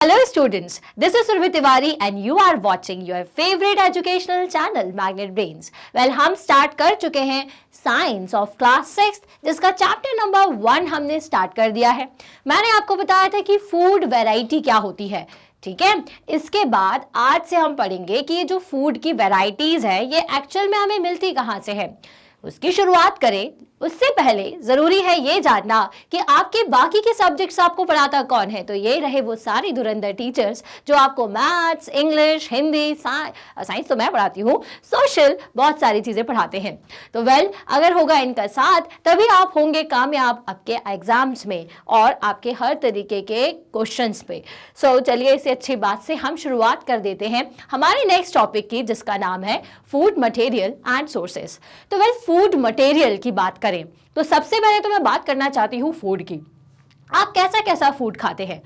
Hello students, this is Surbhi Tiwari and you are watching your favorite educational channel Magnet Brains. Well, हम start कर चुके हैं science of class 6 जिसका chapter number 1 हमने start कर दिया है। मैंने आपको बताया था कि फूड वैरायटी क्या होती है, ठीक है। इसके बाद आज से हम पढ़ेंगे कि ये जो फूड की वैरायटीज है ये एक्चुअल में हमें मिलती कहाँ से है। उसकी शुरुआत करें उससे पहले जरूरी है ये जानना कि आपके बाकी के सब्जेक्ट्स आपको पढ़ाता कौन है। तो ये रहे वो सारे धुरंधर टीचर्स जो आपको मैथ्स, इंग्लिश, हिंदी, साइंस तो मैं पढ़ाती हूँ, सोशल, बहुत सारी चीजें पढ़ाते हैं। तो अगर होगा इनका साथ तभी आप होंगे कामयाब आपके एग्जाम्स में और आपके हर तरीके के क्वेश्चंस पे। सो चलिए इसी अच्छी बात से हम शुरुआत कर देते हैं हमारे नेक्स्ट टॉपिक की, जिसका नाम है फूड मटेरियल एंड सोर्सेस। तो फूड मटेरियल की बात करें तो सबसे पहले तो मैं बात करना चाहती हूं फूड की। आप कैसा कैसा फूड खाते हैं?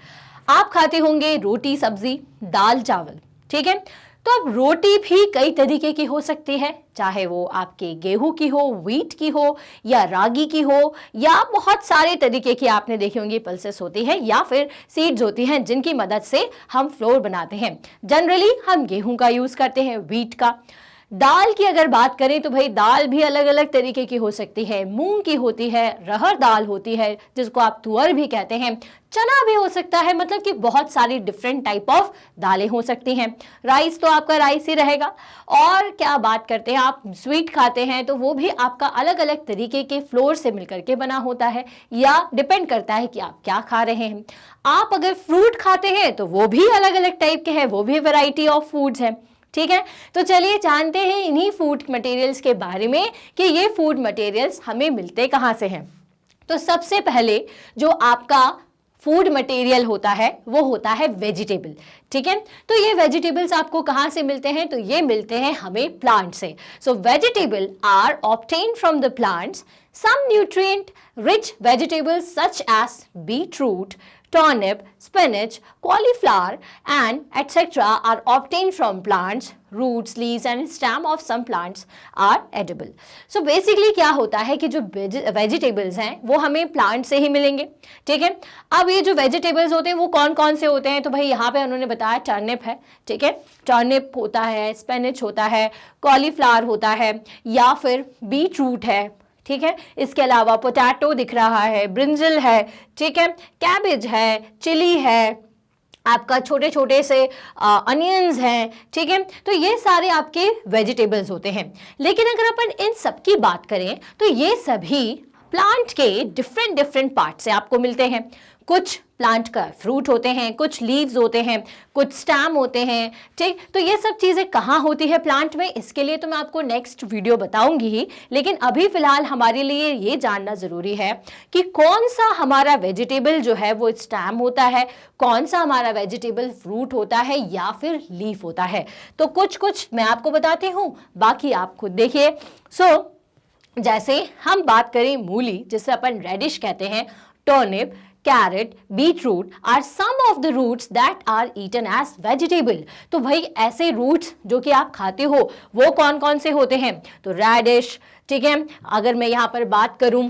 आप खाते होंगे रोटी सब्जी, दाल चावल, ठीक है। तो अब रोटी भी कई तरीके की हो सकती है, चाहे वो आपके गेहूं की हो, व्हीट की हो या रागी की हो, या बहुत सारे तरीके की आपने देखी होंगी पल्सेस होती है या फिर सीड्स होती हैं जिनकी मदद से हम फ्लोर बनाते हैं। जनरली हम गेहूं का यूज करते हैं, व्हीट का। दाल की अगर बात करें तो भाई दाल भी अलग अलग तरीके की हो सकती है, मूंग की होती है, रहर दाल होती है जिसको आप तुअर भी कहते हैं, चना भी हो सकता है, मतलब कि बहुत सारी डिफरेंट टाइप ऑफ दालें हो सकती हैं। राइस तो आपका राइस ही रहेगा। और क्या बात करते हैं, आप स्वीट खाते हैं तो वो भी आपका अलग अलग तरीके के फ्लोर से मिलकर के बना होता है, या डिपेंड करता है कि आप क्या खा रहे हैं। आप अगर फ्रूट खाते हैं तो वो भी अलग अलग टाइप के हैं, वो भी वैरायटी ऑफ फूड्स हैं, ठीक है। तो चलिए जानते हैं इन्हीं फूड मटेरियल्स के बारे में कि ये फूड मटेरियल्स हमें मिलते कहाँ से हैं। तो सबसे पहले जो आपका फूड मटेरियल होता है वो होता है वेजिटेबल, ठीक है। तो ये वेजिटेबल्स आपको कहाँ से मिलते हैं? तो ये मिलते हैं हमें प्लांट से। So vegetable are obtained from the plants. Some nutrient rich vegetables such as beetroot, turnip, spinach, cauliflower and etc. are obtained from plants. Roots, leaves and stem of some plants are edible. So basically क्या होता है कि जो vegetables हैं वो हमें plant से ही मिलेंगे, ठीक है। अब ये जो वेजिटेबल्स होते हैं वो कौन कौन से होते हैं? तो भाई यहाँ पे उन्होंने बताया टर्निप है, ठीक है, टर्निप होता है, स्पिनच होता है, कॉलीफ्लावर होता है, या फिर बीट रूट है, ठीक है। इसके अलावा पोटैटो दिख रहा है, ब्रिंजल है, ठीक है, कैबेज है, चिली है, आपका छोटे छोटे से अनियंस हैं, ठीक है। तो ये सारे आपके वेजिटेबल्स होते हैं। लेकिन अगर अपन इन सब की बात करें तो ये सभी प्लांट के डिफरेंट डिफरेंट पार्ट से आपको मिलते हैं। कुछ प्लांट का फ्रूट होते हैं, कुछ लीव्स होते हैं, कुछ स्टेम होते हैं, ठीक। तो ये सब चीज़ें कहाँ होती है प्लांट में, इसके लिए तो मैं आपको नेक्स्ट वीडियो बताऊंगी ही। लेकिन अभी फिलहाल हमारे लिए ये जानना ज़रूरी है कि कौन सा हमारा वेजिटेबल जो है वो स्टेम होता है, कौन सा हमारा वेजिटेबल फ्रूट होता है या फिर लीफ होता है। तो कुछ कुछ मैं आपको बताती हूँ, बाकी आप खुद देखिए। जैसे हम बात करें मूली, जिसे अपन रेडिश कहते हैं, turnip, carrot, beetroot are some of the roots that are eaten as vegetable. तो भाई ऐसे रूट्स जो कि आप खाते हो वो कौन कौन से होते हैं? तो रेडिश, ठीक है। अगर मैं यहाँ पर बात करूँ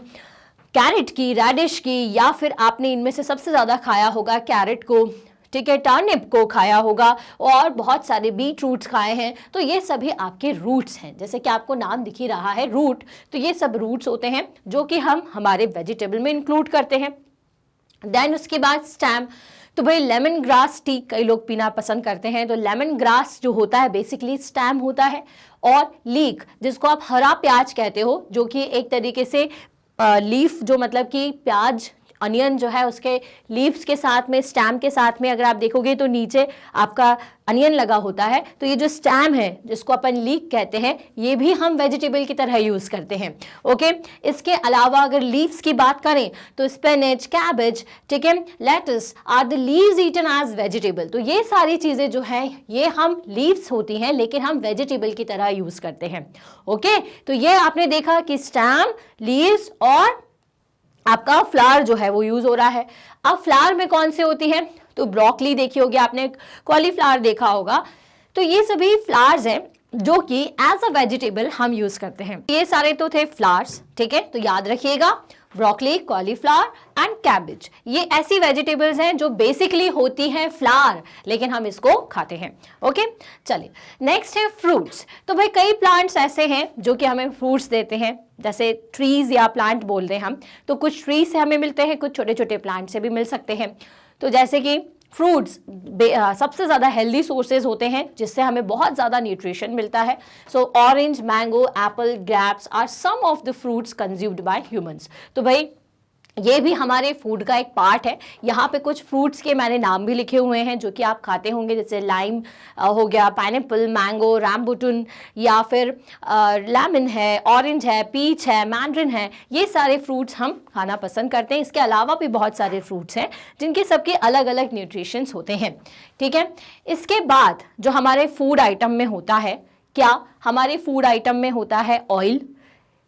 कैरेट की, रेडिश की, या फिर आपने इनमें से सबसे ज़्यादा खाया होगा कैरेट को, ठीक है, टर्निप को खाया होगा, और बहुत सारे बीट रूट्स खाए हैं। तो ये सभी आपके रूट्स हैं, जैसे कि आपको नाम दिख ही रहा है रूट। तो ये सब रूट्स होते हैं जो कि हम हमारे वेजिटेबल में इंक्लूड करते हैं। देन उसके बाद स्टेम। तो भाई लेमन ग्रास टी कई लोग पीना पसंद करते हैं, तो लेमन ग्रास जो होता है बेसिकली स्टेम होता है। और लीक, जिसको आप हरा प्याज कहते हो, जो कि एक तरीके से लीफ, जो मतलब कि प्याज अनियन जो है उसके लीव्स के साथ में, स्टेम के साथ में अगर आप देखोगे तो नीचे आपका अनियन लगा होता है। तो ये जो स्टेम है जिसको अपन लीक कहते हैं, ये भी हम वेजिटेबल की तरह यूज करते हैं, ओके। इसके अलावा अगर लीव्स की बात करें तो स्पिनच, कैबेज, ठीक है, lettuce are the leaves eaten as vegetable. तो ये सारी चीजें जो है ये हम लीव्स होती हैं लेकिन हम वेजिटेबल की तरह यूज करते हैं, ओके। तो ये आपने देखा कि स्टेम, लीव्स और आपका फ्लावर जो है वो यूज हो रहा है। अब फ्लावर में कौन से होती है? तो ब्रोकली देखी होगी आपने, कॉलीफ्लावर देखा होगा। तो ये सभी फ्लावर्स हैं जो कि एज अ वेजिटेबल हम यूज करते हैं। ये सारे तो थे फ्लावर्स, ठीक है। तो याद रखिएगा ब्रोकली, कॉलीफ्लावर एंड कैबेज। ये ऐसी वेजिटेबल्स हैं जो बेसिकली होती हैं फ्लावर, लेकिन हम इसको खाते हैं। ओके, चलिए नेक्स्ट है फ्रूट्स। तो भाई कई प्लांट्स ऐसे हैं जो कि हमें फ्रूट्स देते हैं, जैसे ट्रीज या प्लांट बोल रहे हैं हम, तो कुछ ट्रीज से हमें मिलते हैं, कुछ छोटे छोटे प्लांट से भी मिल सकते हैं। तो जैसे कि फ्रूट्स सबसे ज़्यादा हेल्दी सोर्सेज होते हैं जिससे हमें बहुत ज़्यादा न्यूट्रिशन मिलता है। So orange, mango, apple, grapes are some of the fruits consumed by humans. तो भाई ये भी हमारे फूड का एक पार्ट है। यहाँ पे कुछ फ्रूट्स के मैंने नाम भी लिखे हुए हैं जो कि आप खाते होंगे, जैसे लाइम हो गया, पाइनएप्पल, मैंगो, रैम्बुटन, या फिर लेमन है, ऑरेंज है, पीच है, मैंड्रिन है। ये सारे फ्रूट्स हम खाना पसंद करते हैं। इसके अलावा भी बहुत सारे फ्रूट्स हैं जिनके सबके अलग अलग न्यूट्रिशंस होते हैं। ठीक है, इसके बाद जो हमारे फूड आइटम में होता है, क्या हमारे फूड आइटम में होता है ऑयल,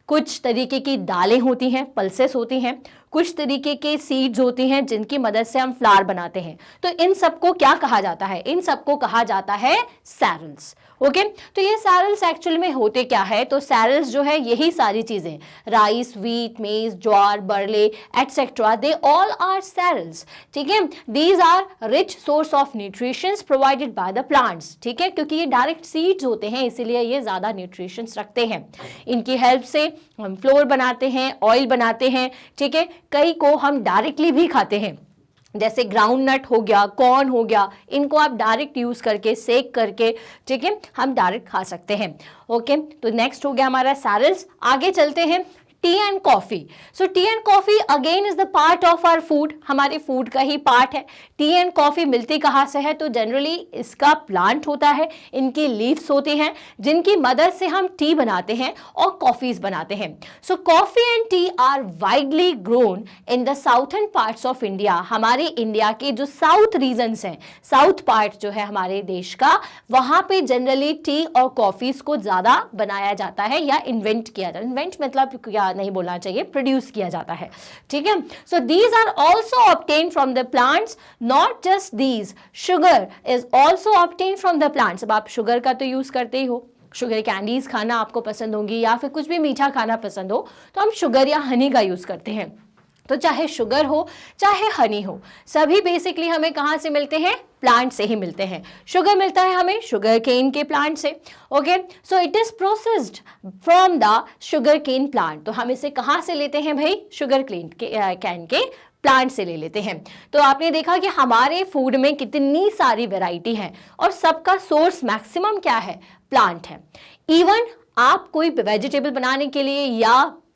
कुछ तरीके की दालें होती हैं, पल्सेस होती हैं, कुछ तरीके के सीड्स होती हैं जिनकी मदद से हम फ्लावर बनाते हैं। तो इन सबको क्या कहा जाता है? इन सबको कहा जाता है सैरल्स। ओके, तो ये सैरल्स एक्चुअल में होते क्या है? तो सैरल्स जो है यही सारी चीजें, rice, wheat, maize, jowar, barley etcetera, they all are cereals. ठीक है, these are rich source of nutritions provided by the plants. ठीक है, क्योंकि ये डायरेक्ट सीड्स होते हैं इसीलिए ये ज्यादा न्यूट्रिशंस रखते हैं। इनकी हेल्प से हम फ्लोर बनाते हैं, ऑयल बनाते हैं। ठीक है, कई को हम डायरेक्टली भी खाते हैं, जैसे ग्राउंड नट हो गया, कॉर्न हो गया, इनको आप डायरेक्ट यूज करके, सेक करके, ठीक है, हम डायरेक्ट खा सकते हैं। ओके, तो नेक्स्ट हो गया हमारा सैरल्स। आगे चलते हैं, tea and coffee. So tea and coffee again is the part of our food, हमारे फूड का ही पार्ट है। टी एंड कॉफी मिलती कहाँ से है? तो जनरली इसका प्लांट होता है, इनकी लीव्स होती हैं जिनकी मदद से हम टी बनाते हैं और कॉफीज बनाते हैं। So coffee and tea are widely grown in the southern parts of India. हमारे इंडिया के जो साउथ रीजन्स हैं, साउथ पार्ट जो है हमारे देश का, वहां पे जनरली टी और कॉफीज को ज्यादा बनाया जाता है या इन्वेंट किया जाता है। इन्वेंट मतलब क्या नहीं बोलना चाहिए, प्रोड्यूस किया जाता है। ठीक है, so these are also obtain from the plants, not just these, sugar is also obtain from the plants. अब आप शुगर का तो यूज करते ही हो, शुगर कैंडीज खाना आपको पसंद होगी या फिर कुछ भी मीठा खाना पसंद हो तो हम शुगर या हनी का यूज करते हैं। तो चाहे शुगर हो चाहे हनी हो, सभी बेसिकली हमें कहाँ से मिलते हैं? प्लांट से ही मिलते हैं। शुगर मिलता है हमें शुगर केन के प्लांट से। Okay, so it is processed from the sugar cane plant. तो हम इसे कहाँ से लेते हैं भाई? शुगर कैन के प्लांट से ले लेते हैं। तो आपने देखा कि हमारे फूड में कितनी सारी वैरायटी है और सबका सोर्स मैक्सिमम क्या है? प्लांट है। इवन आप कोई वेजिटेबल बनाने के लिए या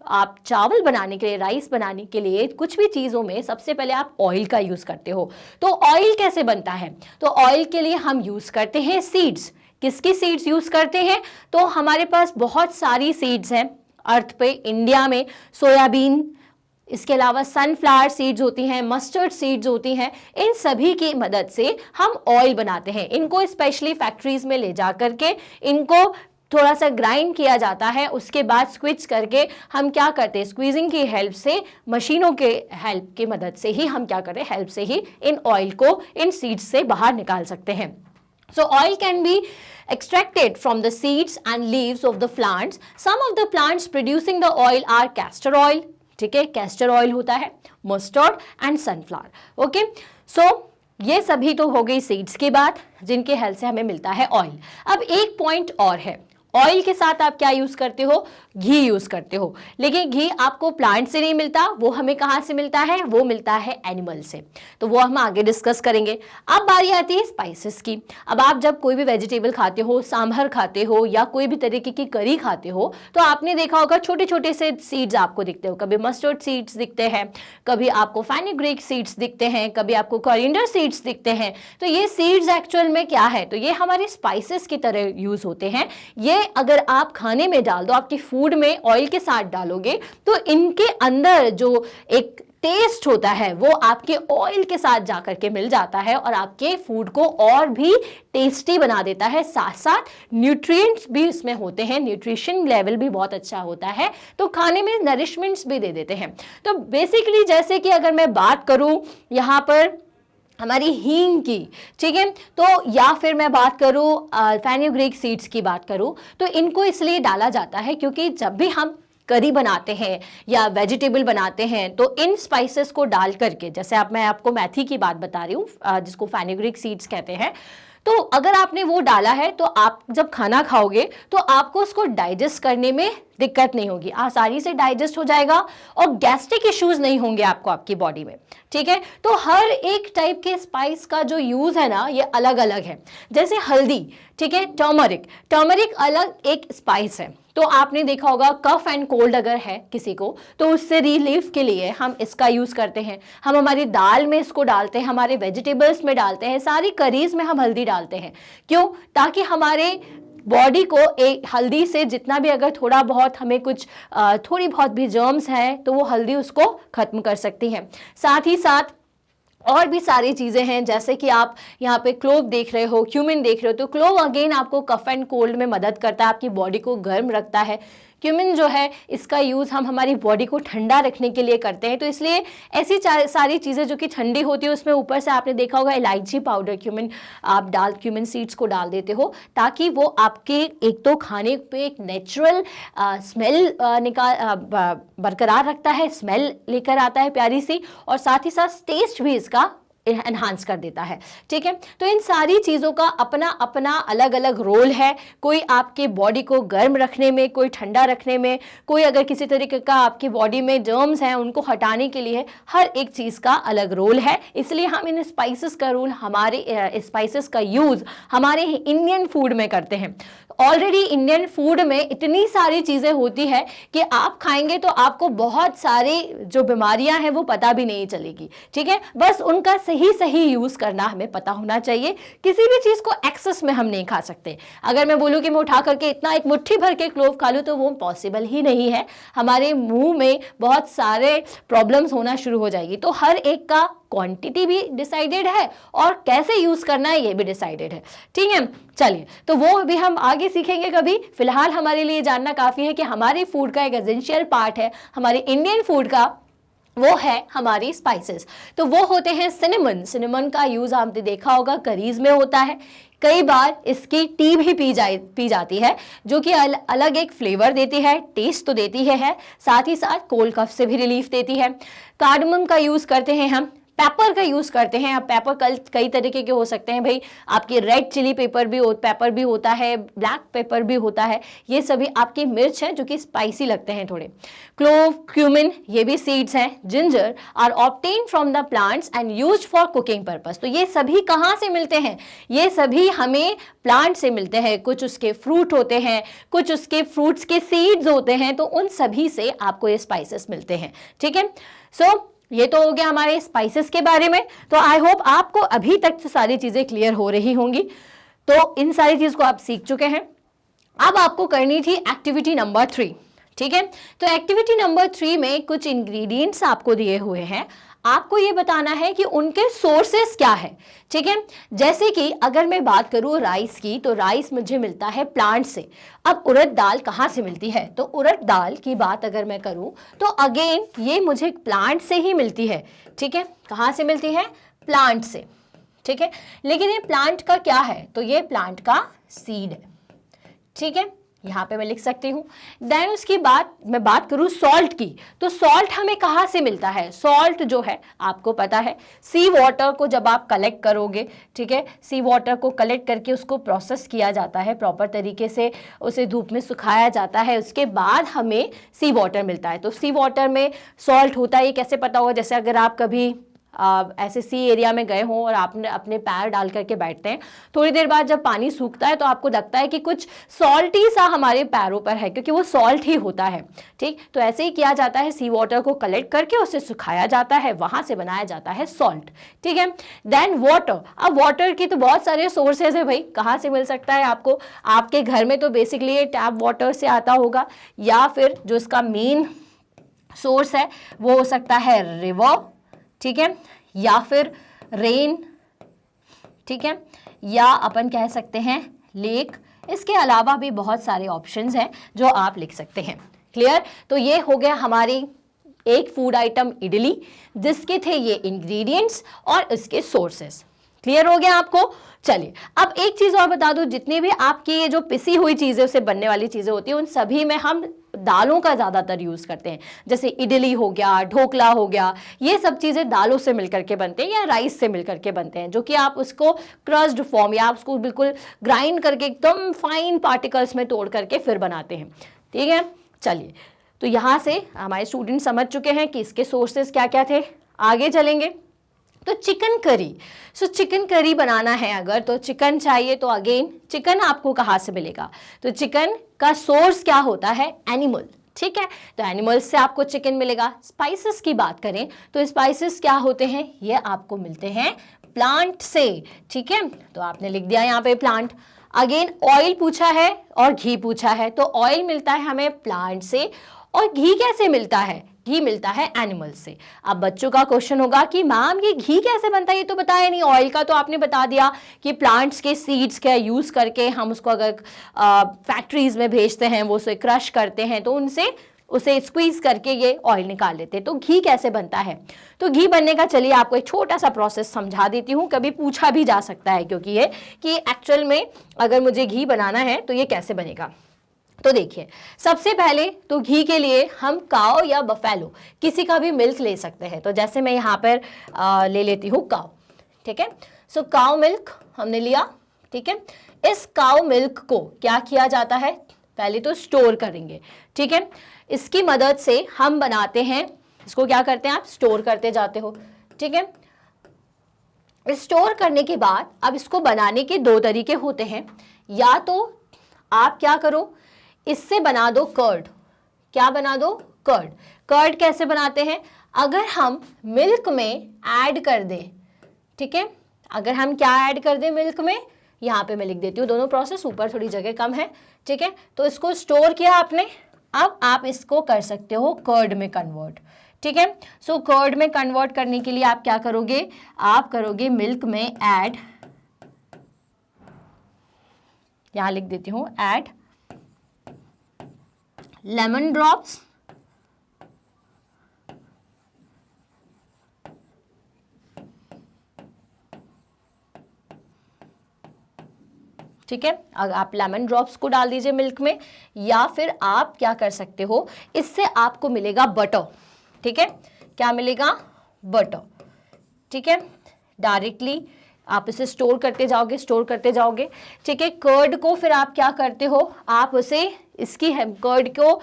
आप चावल बनाने के लिए, राइस बनाने के लिए, कुछ भी चीज़ों में सबसे पहले आप ऑयल का यूज़ करते हो। तो ऑयल कैसे बनता है? तो ऑयल के लिए हम यूज़ करते हैं सीड्स। किसकी सीड्स यूज़ करते हैं? तो हमारे पास बहुत सारी सीड्स हैं अर्थ पे, इंडिया में सोयाबीन, इसके अलावा सनफ्लावर सीड्स होती हैं, मस्टर्ड सीड्स होती हैं। इन सभी की मदद से हम ऑयल बनाते हैं। इनको स्पेशली फैक्ट्रीज में ले जा करके इनको थोड़ा सा ग्राइंड किया जाता है, उसके बाद स्क्विज करके हम क्या करते हैं? स्क्वीजिंग की हेल्प से, मशीनों के हेल्प की मदद से ही हम क्या करते हैं? हेल्प से ही इन ऑयल को इन सीड्स से बाहर निकाल सकते हैं। So oil can be extracted from the seeds and leaves of the plants. Some of the plants producing the oil are castor oil. ठीक है, कैस्टर ऑयल होता है, मस्टर्ड एंड सनफ्लावर। ओके, सो ये सभी तो हो गई सीड्स की बात जिनके हेल्प से हमें मिलता है ऑयल। अब एक पॉइंट और है, ऑयल के साथ आप क्या यूज करते हो? घी यूज करते हो। लेकिन घी आपको प्लांट से नहीं मिलता, वो हमें कहाँ से मिलता है? वो मिलता है एनिमल से। तो वो हम आगे डिस्कस करेंगे। अब बारी आती है स्पाइसेस की। अब आप जब कोई भी वेजिटेबल खाते हो, सांभर खाते हो या कोई भी तरीके की करी खाते हो, तो आपने देखा होगा छोटे छोटे से सीड्स आपको दिखते हो। कभी मस्टर्ड सीड्स दिखते हैं, कभी आपको फेनुग्रीक सीड्स दिखते हैं, कभी आपको कोरिएंडर सीड्स दिखते हैं। तो ये सीड्स एक्चुअल में क्या है? तो ये हमारे स्पाइसेस की तरह यूज होते हैं। ये अगर आप खाने में डाल दो, आपके फूड में ऑयल के साथ डालोगे, तो इनके अंदर जो एक टेस्ट होता है वो आपके ऑयल के साथ जाकर के मिल जाता है और आपके फूड को और भी टेस्टी बना देता है। साथ साथ न्यूट्रिएंट्स भी इसमें होते हैं, न्यूट्रिशन लेवल भी बहुत अच्छा होता है, तो खाने में नरिशमेंट्स भी दे देते हैं। तो बेसिकली जैसे कि अगर मैं बात करूं यहाँ पर हमारी हींग की, ठीक है, तो या फिर मैं बात करूं फेनुग्रीक सीड्स की बात करूं, तो इनको इसलिए डाला जाता है क्योंकि जब भी हम करी बनाते हैं या वेजिटेबल बनाते हैं, तो इन स्पाइसेस को डाल करके, जैसे मैं आपको मेथी की बात बता रही हूँ जिसको फेनुग्रीक सीड्स कहते हैं, तो अगर आपने वो डाला है तो आप जब खाना खाओगे तो आपको उसको डाइजेस्ट करने में दिक्कत नहीं होगी, आसानी से डाइजेस्ट हो जाएगा और गैस्ट्रिक इश्यूज नहीं होंगे आपको आपकी बॉडी में। ठीक है, तो हर एक टाइप के स्पाइस का जो यूज है ना ये अलग अलग है। जैसे हल्दी, ठीक है, टर्मरिक अलग एक स्पाइस है, तो आपने देखा होगा कफ एंड कोल्ड अगर है किसी को तो उससे रिलीफ के लिए हम इसका यूज करते हैं। हम हमारी दाल में इसको डालते हैं, हमारे वेजिटेबल्स में डालते हैं, सारी करीज में हम हल्दी डालते हैं। क्यों? ताकि हमारे बॉडी को एक हल्दी से जितना भी अगर थोड़ा बहुत हमें कुछ थोड़ी बहुत भी जर्म्स हैं तो वो हल्दी उसको खत्म कर सकती है। साथ ही साथ और भी सारी चीज़ें हैं, जैसे कि आप यहाँ पे क्लोव देख रहे हो, क्यूमिन देख रहे हो, तो क्लोव अगेन आपको कफ एंड कोल्ड में मदद करता है, आपकी बॉडी को गर्म रखता है। क्यूमिन जो है इसका यूज़ हम हमारी बॉडी को ठंडा रखने के लिए करते हैं, तो इसलिए ऐसी सारी चीज़ें जो कि ठंडी होती है उसमें ऊपर से आपने देखा होगा इलायची पाउडर, क्यूमिन आप क्यूमिन सीड्स को डाल देते हो, ताकि वो आपके एक तो खाने पे एक नेचुरल स्मेल बरकरार रखता है, स्मेल लेकर आता है प्यारी सी, और साथ ही साथ टेस्ट भी इसका एनहांस कर देता है। ठीक है, तो इन सारी चीज़ों का अपना अपना अलग अलग रोल है। कोई आपके बॉडी को गर्म रखने में, कोई ठंडा रखने में, कोई अगर किसी तरीके का आपकी बॉडी में जर्म्स हैं उनको हटाने के लिए, हर एक चीज़ का अलग रोल है। इसलिए हम इन स्पाइसेस का रोल, हमारे स्पाइसेस का यूज़ हमारे इंडियन फूड में करते हैं। ऑलरेडी इंडियन फूड में इतनी सारी चीज़ें होती है कि आप खाएंगे तो आपको बहुत सारी जो बीमारियां हैं वो पता भी नहीं चलेगी। ठीक है, बस उनका सही यूज़ करना हमें पता होना चाहिए। किसी भी चीज़ को एक्सेस में हम नहीं खा सकते। अगर मैं बोलूँ कि मैं उठा करके इतना एक मुट्ठी भर के क्लोव खा लूँ तो वो पॉसिबल ही नहीं है, हमारे मुंह में बहुत सारे प्रॉब्लम्स होना शुरू हो जाएगी। तो हर एक का क्वांटिटी भी डिसाइडेड है और कैसे यूज करना है ये भी डिसाइडेड है। ठीक है, चलिए तो वो भी हम आगे सीखेंगे कभी। फिलहाल हमारे लिए जानना काफी है कि हमारे फूड का एक एसेंशियल पार्ट है हमारे इंडियन फूड का, वो है हमारी स्पाइसेस। तो वो होते हैं सिनेमन का यूज आपने देखा होगा करीज में होता है। कई बार इसकी टी भी पी जाती है, जो कि अलग एक फ्लेवर देती है, टेस्ट तो देती है, साथ ही साथ कोल्ड कफ से भी रिलीफ देती है। कार्डमम का यूज करते हैं हम, पेपर का यूज़ करते हैं। अब पेपर कई तरीके के हो सकते हैं भाई, आपकी रेड चिली पेपर भी होता है, ब्लैक पेपर भी होता है, ये सभी आपकी मिर्च हैं जो कि स्पाइसी लगते हैं थोड़े। क्लोव, क्यूमिन, ये भी सीड्स हैं। Ginger are obtain from the plants and used for cooking purpose. तो ये सभी कहाँ से मिलते हैं? ये सभी हमें प्लांट से मिलते हैं। कुछ उसके फ्रूट होते हैं, कुछ उसके फ्रूट्स के सीड्स होते हैं, तो उन सभी से आपको ये स्पाइसेस मिलते हैं। ठीक है, सो ये तो हो गया हमारे स्पाइसेस के बारे में। तो आई होप आपको अभी तक तो सारी चीज़ें क्लियर हो रही होंगी। तो इन सारी चीज़ को आप सीख चुके हैं। अब आपको करनी थी एक्टिविटी नंबर 3। ठीक है, तो एक्टिविटी नंबर 3 में कुछ इंग्रेडिएंट्स आपको दिए हुए हैं, आपको ये बताना है कि उनके सोर्सेस क्या है। ठीक है, जैसे कि अगर मैं बात करूं राइस की, तो राइस मुझे मिलता है प्लांट से। अब उड़द दाल कहाँ से मिलती है? तो उड़द दाल की बात अगर मैं करूं तो अगेन ये मुझे प्लांट से ही मिलती है। ठीक है, कहाँ से मिलती है? प्लांट से। ठीक है, लेकिन ये प्लांट का क्या है? तो ये प्लांट का सीड है। ठीक है, यहाँ पे मैं लिख सकती हूँ। देन उसकी बात मैं बात करूँ सॉल्ट की, तो सॉल्ट हमें कहाँ से मिलता है? सॉल्ट जो है आपको पता है, सी वाटर को जब आप कलेक्ट करोगे, ठीक है, सी वाटर को कलेक्ट करके उसको प्रोसेस किया जाता है, प्रॉपर तरीके से उसे धूप में सुखाया जाता है, उसके बाद हमें सी वाटर मिलता है। तो सी वाटर में सॉल्ट होता है, ये कैसे पता होगा? जैसे अगर आप कभी ऐसे सी एरिया में गए हों और आपने अपने पैर डाल करके बैठते हैं, थोड़ी देर बाद जब पानी सूखता है तो आपको लगता है कि कुछ सॉल्टी सा हमारे पैरों पर है, क्योंकि वो सॉल्ट ही होता है। ठीक, तो ऐसे ही किया जाता है, सी वाटर को कलेक्ट करके उसे सुखाया जाता है, वहां से बनाया जाता है सॉल्ट। ठीक है, देन वाटर। अब वाटर की तो बहुत सारे सोर्सेज है भाई, कहाँ से मिल सकता है आपको? आपके घर में तो बेसिकली ये टैप वाटर से आता होगा, या फिर जो इसका मेन सोर्स है वो हो सकता है रिवर, ठीक है, या फिर रेन, ठीक है, या अपन कह सकते हैं लेक। इसके अलावा भी बहुत सारे ऑप्शंस हैं जो आप लिख सकते हैं। क्लियर? तो ये हो गया हमारी एक फूड आइटम इडली, जिसके थे ये इंग्रेडिएंट्स और इसके सोर्सेस। क्लियर हो गया आपको? चलिए अब एक चीज और बता दूं, जितनी भी आपकी ये जो पिसी हुई चीजें उससे बनने वाली चीजें होती है उन सभी में हम दालों का ज्यादातर यूज करते हैं। जैसे इडली हो गया, ढोकला हो गया, ये सब चीजें दालों से मिलकर के बनते हैं या राइस से मिलकर के बनते हैं, जो कि आप उसको क्रस्ड फॉर्म या आप उसको बिल्कुल ग्राइंड करके एकदम फाइन पार्टिकल्स में तोड़ करके फिर बनाते हैं। ठीक है, चलिए तो यहां से हमारे स्टूडेंट समझ चुके हैं कि इसके सोर्सेस क्या क्या थे। आगे चलेंगे तो chicken curry. So chicken curry बनाना है अगर, तो चिकन चाहिए, तो अगेन चिकन आपको कहाँ से मिलेगा? तो चिकन का सोर्स क्या होता है? एनिमल। ठीक है, तो एनिमल्स से आपको चिकन मिलेगा। स्पाइसेस की बात करें तो स्पाइसेस क्या होते हैं? ये आपको मिलते हैं प्लांट से। ठीक है, तो आपने लिख दिया यहाँ पे प्लांट। अगेन ऑयल पूछा है और घी पूछा है, तो ऑयल मिलता है हमें प्लांट से, और घी कैसे मिलता है? घी मिलता है एनिमल से। अब बच्चों का क्वेश्चन होगा कि मैम ये घी कैसे बनता है, ये तो बताया नहीं। ऑयल का तो आपने बता दिया कि प्लांट्स के सीड्स का यूज करके हम उसको अगर फैक्ट्रीज में भेजते हैं, वो उसे क्रश करते हैं, तो उनसे उसे स्क्वीज करके ये ऑयल निकाल लेते हैं। तो घी कैसे बनता है? तो घी बनने का चलिए आपको एक छोटा सा प्रोसेस समझा देती हूँ, कभी पूछा भी जा सकता है, क्योंकि ये कि एक्चुअल में अगर मुझे घी बनाना है तो ये कैसे बनेगा। तो देखिए, सबसे पहले तो घी के लिए हम काऊ या बफेलो किसी का भी मिल्क ले सकते हैं। तो जैसे मैं यहाँ पर ले लेती हूँ काऊ। ठीक है, सो काऊ मिल्क हमने लिया। ठीक है, इस काऊ मिल्क को क्या किया जाता है? पहले तो स्टोर करेंगे। ठीक है, इसकी मदद से हम बनाते हैं, इसको क्या करते हैं? आप स्टोर करते जाते हो। ठीक है, स्टोर करने के बाद अब इसको बनाने के दो तरीके होते हैं। या तो आप क्या करो, इससे बना दो कर्ड। क्या बना दो? कर्ड। कर्ड कैसे बनाते हैं? अगर हम मिल्क में ऐड कर दें, ठीक है, अगर हम क्या ऐड कर दें मिल्क में, यहाँ पे मैं लिख देती हूँ दोनों प्रोसेस, ऊपर थोड़ी जगह कम है। ठीक है, तो इसको स्टोर किया आपने, अब आप इसको कर सकते हो कर्ड में कन्वर्ट। ठीक है, सो कर्ड में कन्वर्ट करने के लिए आप क्या करोगे? आप करोगे मिल्क में ऐड, यहां लिख देती हूं ऐड लेमन ड्रॉप्स, ठीक है, अगर आप लेमन ड्रॉप्स को डाल दीजिए मिल्क में, या फिर आप क्या कर सकते हो, इससे आपको मिलेगा बटर। ठीक है, क्या मिलेगा? बटर। ठीक है, डायरेक्टली आप इसे स्टोर करते जाओगे, स्टोर करते जाओगे। ठीक है, कर्ड को फिर आप क्या करते हो, आप उसे इसकी कर्ड को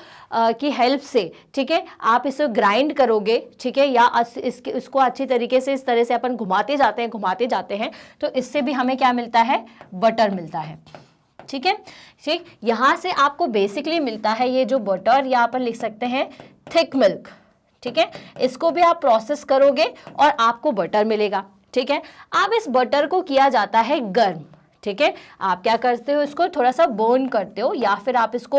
की हेल्प से, ठीक है, आप इसे ग्राइंड करोगे। ठीक है, या इसको अच्छी तरीके से इस तरह से अपन घुमाते जाते हैं, तो इससे भी हमें क्या मिलता है? बटर मिलता है। ठीक है, ठीक, यहाँ से आपको बेसिकली मिलता है ये जो बटर, या अपन लिख सकते हैं थिक मिल्क। ठीक है, इसको भी आप प्रोसेस करोगे और आपको बटर मिलेगा। ठीक है, अब इस बटर को किया जाता है गर्म। ठीक है, आप क्या करते हो, इसको थोड़ा सा बर्न करते हो, या फिर आप इसको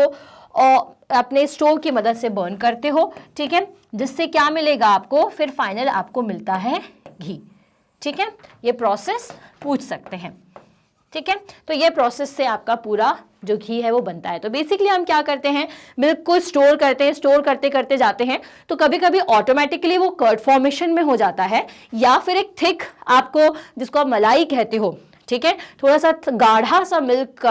अपने स्टोव की मदद से बर्न करते हो। ठीक है, जिससे क्या मिलेगा आपको? फिर फाइनल आपको मिलता है घी। ठीक है, ये प्रोसेस पूछ सकते हैं। ठीक है, तो ये प्रोसेस से आपका पूरा जो घी है वो बनता है। तो बेसिकली हम क्या करते हैं, मिल्क को स्टोर करते हैं, स्टोर करते करते जाते हैं, तो कभी कभी ऑटोमेटिकली वो कर्ड फॉर्मेशन में हो जाता है, या फिर एक थिक, आपको जिसको आप मलाई कहते हो, ठीक है, थोड़ा सा गाढ़ा सा मिल्क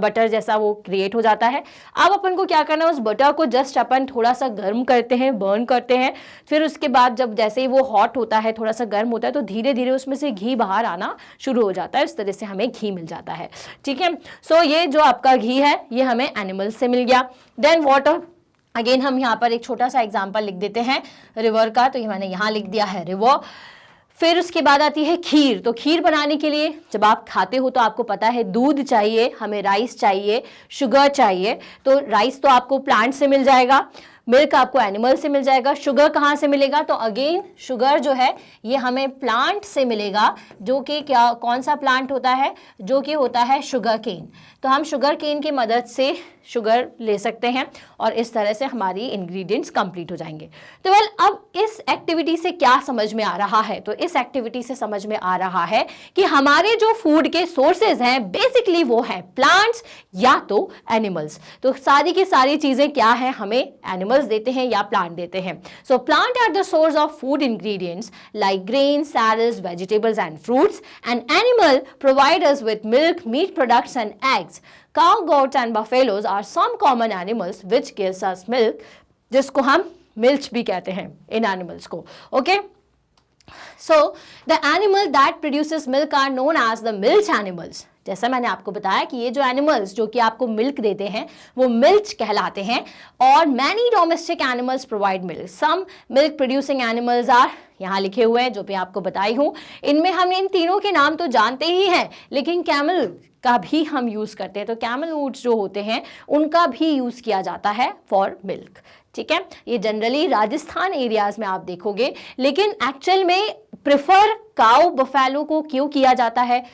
बटर जैसा वो क्रिएट हो जाता है। अब अपन को क्या करना है, उस बटर को जस्ट अपन थोड़ा सा गर्म करते हैं, बर्न करते हैं। फिर उसके बाद जब जैसे ही वो हॉट होता है, थोड़ा सा गर्म होता है, तो धीरे धीरे उसमें से घी बाहर आना शुरू हो जाता है। इस तरह से हमें घी मिल जाता है। ठीक है, सो ये जो आपका घी है ये हमें एनिमल से मिल गया। देन वाटर, अगेन हम यहाँ पर एक छोटा सा एग्जाम्पल लिख देते हैं रिवर का, तो ये मैंने यहाँ लिख दिया है रिवर। फिर उसके बाद आती है खीर। तो खीर बनाने के लिए जब आप खाते हो तो आपको पता है दूध चाहिए, हमें राइस चाहिए, शुगर चाहिए। तो राइस तो आपको प्लांट से मिल जाएगा, मिल्क आपको एनिमल से मिल जाएगा। शुगर कहाँ से मिलेगा? तो अगेन शुगर जो है ये हमें प्लांट से मिलेगा, जो कि क्या, कौन सा प्लांट होता है? जो कि होता है शुगर केन। तो हम शुगर केन की मदद से शुगर ले सकते हैं और इस तरह से हमारी इंग्रेडिएंट्स कंप्लीट हो जाएंगे। तो वेल, अब इस एक्टिविटी से क्या समझ में आ रहा है? तो इस एक्टिविटी से समझ में आ रहा है कि हमारे जो फूड के सोर्सेज हैं बेसिकली वो है प्लांट्स या तो एनिमल्स। तो सारी की सारी चीजें क्या है, हमें एनिमल एनिमल्स देते हैं या प्लांट देते हैं. So plant are the source of food ingredients like grains, salads, vegetables and fruits, and animal provide us with milk, meat products and eggs. Cow, goats and buffaloes are some common animals which gives us milk, जिसको हम milch भी कहते हैं इन animals को. Okay, so the animal that produces milk are known as the milch animals. जैसा मैंने आपको बताया कि ये जो एनिमल्स जो कि आपको मिल्क देते हैं वो मिल्च कहलाते हैं. और many domestic animals provide milk. Some milk producing animals are, यहाँ लिखे हुए हैं जो भी आपको बताई हूँ. इनमें हम इन तीनों के नाम तो जानते ही हैं, लेकिन कैमल का भी हम यूज करते हैं. तो कैमल ऊट्स जो होते हैं उनका भी यूज किया जाता है फॉर मिल्क. ठीक है, ये जनरली राजस्थान एरियाज में आप देखोगे, लेकिन एक्चुअल में प्रेफर काऊ बफेलो को क्यों किया जाता है?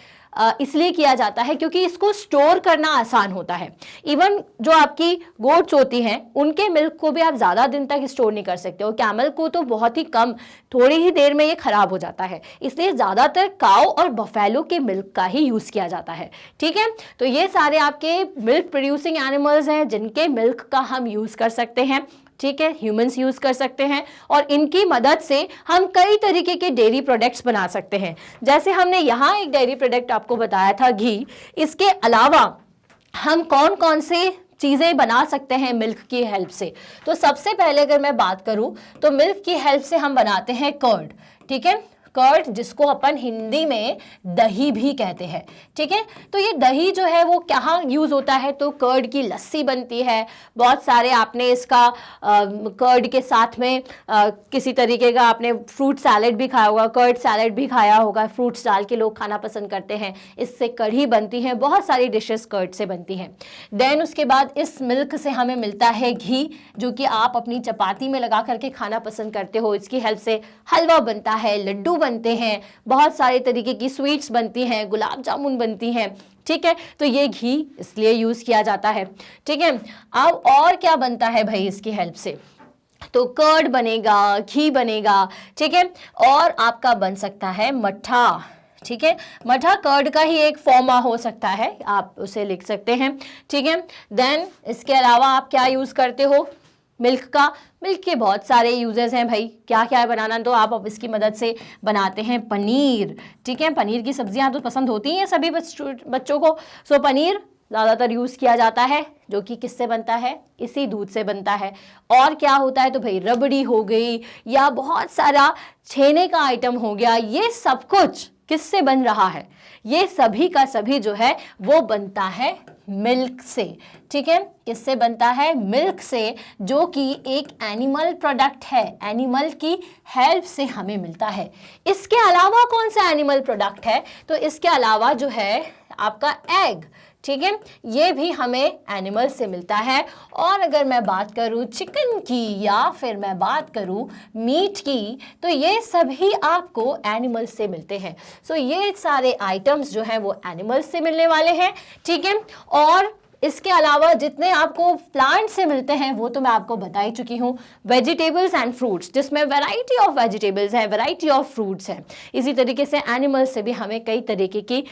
इसलिए किया जाता है क्योंकि इसको स्टोर करना आसान होता है. इवन जो आपकी गोट्स होती हैं उनके मिल्क को भी आप ज़्यादा दिन तक स्टोर नहीं कर सकते हो. कैमल को तो बहुत ही कम, थोड़ी ही देर में ये खराब हो जाता है. इसलिए ज़्यादातर काऊ और बफेलो के मिल्क का ही यूज़ किया जाता है. ठीक है, तो ये सारे आपके मिल्क प्रोड्यूसिंग एनिमल्स हैं जिनके मिल्क का हम यूज़ कर सकते हैं. ठीक है, ह्यूमंस यूज कर सकते हैं और इनकी मदद से हम कई तरीके के डेयरी प्रोडक्ट्स बना सकते हैं. जैसे हमने यहाँ एक डेयरी प्रोडक्ट आपको बताया था, घी. इसके अलावा हम कौन कौन से चीज़ें बना सकते हैं मिल्क की हेल्प से? तो सबसे पहले अगर मैं बात करूँ तो मिल्क की हेल्प से हम बनाते हैं कर्ड. ठीक है, कर्ड जिसको अपन हिंदी में दही भी कहते हैं. ठीक है, तो ये दही जो है वो कहाँ यूज़ होता है? तो कर्ड की लस्सी बनती है. बहुत सारे आपने इसका कर्ड के साथ में किसी तरीके का आपने फ्रूट सैलेड भी खाया होगा, कर्ड सैलेड भी खाया होगा. फ्रूट्स डाल के लोग खाना पसंद करते हैं. इससे कढ़ी बनती है, बहुत सारी डिशेस कर्ड से बनती हैं. देन उसके बाद इस मिल्क से हमें मिलता है घी, जो कि आप अपनी चपाती में लगा करके खाना पसंद करते हो. इसकी हेल्प से हलवा बनता है, लड्डू बनते हैं, बहुत सारे तरीके की स्वीट्स बनती हैं, गुलाब जामुन बनती हैं. ठीक है, तो ये घी इसलिए यूज किया जाता है. ठीक है, अब और क्या बनता है भाई इसकी हेल्प से? तो कर्ड बनेगा, घी बनेगा. ठीक है, और आपका बन सकता है मट्ठा. ठीक है, मट्ठा कर्ड का ही एक फॉर्म हो सकता है, आप उसे लिख सकते हैं. ठीक है, देन इसके अलावा आप क्या यूज करते हो मिल्क का? मिल्क के बहुत सारे यूजेस हैं भाई. क्या क्या है बनाना? तो आप अब इसकी मदद से बनाते हैं पनीर. ठीक है, पनीर की सब्जियां तो पसंद होती हैं सभी बच्चों को. सो पनीर ज़्यादातर यूज़ किया जाता है, जो कि किससे बनता है? इसी दूध से बनता है. और क्या होता है? तो भाई रबड़ी हो गई या बहुत सारा छेने का आइटम हो गया. ये सब कुछ किससे बन रहा है? ये सभी का सभी जो है वो बनता है मिल्क से. ठीक है, किससे बनता है? मिल्क से, जो कि एक एनिमल प्रोडक्ट है. एनिमल की हेल्प से हमें मिलता है. इसके अलावा कौन सा एनिमल प्रोडक्ट है? तो इसके अलावा जो है आपका एग. ठीक है, ये भी हमें एनिमल से मिलता है. और अगर मैं बात करूँ चिकन की या फिर मैं बात करूँ मीट की, तो ये सभी आपको एनिमल से मिलते हैं. सो ये सारे आइटम्स जो हैं वो एनिमल से मिलने वाले हैं. ठीक है, और इसके अलावा जितने आपको प्लांट से मिलते हैं वो तो मैं आपको बता ही चुकी हूँ. वेजिटेबल्स एंड फ्रूट्स, जिसमें वैरायटी ऑफ वेजिटेबल्स है, वैरायटी ऑफ फ्रूट्स हैं. इसी तरीके से एनिमल्स से भी हमें कई तरीके की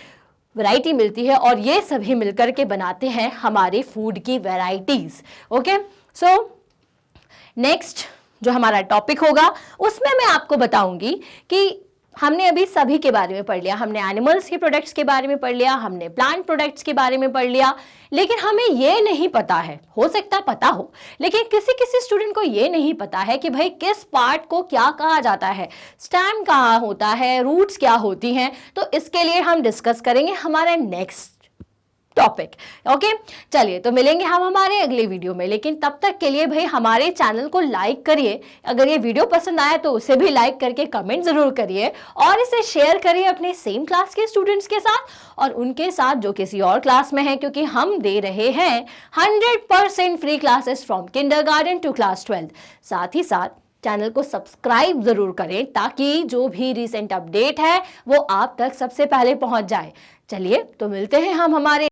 वैरायटी मिलती है और ये सभी मिलकर के बनाते हैं हमारे फूड की वैरायटीज. ओके, सो नेक्स्ट जो हमारा टॉपिक होगा उसमें मैं आपको बताऊंगी कि हमने अभी सभी के बारे में पढ़ लिया. हमने एनिमल्स के प्रोडक्ट्स के बारे में पढ़ लिया, हमने प्लांट प्रोडक्ट्स के बारे में पढ़ लिया, लेकिन हमें ये नहीं पता है, हो सकता पता हो, लेकिन किसी किसी स्टूडेंट को ये नहीं पता है कि भाई किस पार्ट को क्या कहा जाता है, स्टेम कहाँ होता है, रूट्स क्या होती हैं. तो इसके लिए हम डिस्कस करेंगे हमारे नेक्स्ट टॉपिक. ओके, चलिए तो मिलेंगे हम हमारे अगले वीडियो में. लेकिन तब तक के लिए भाई हमारे चैनल को लाइक करिए. अगर ये वीडियो पसंद आया तो उसे भी लाइक करके कमेंट जरूर करिए और इसे शेयर करिए अपने सेम क्लास के स्टूडेंट्स के साथ और उनके साथ जो किसी और क्लास में है, क्योंकि हम दे रहे हैं 100% free classes from kindergarten to class 12. साथ ही साथ चैनल को सब्सक्राइब जरूर करें ताकि जो भी रिसेंट अपडेट है वो आप तक सबसे पहले पहुंच जाए. चलिए तो मिलते हैं हम हमारे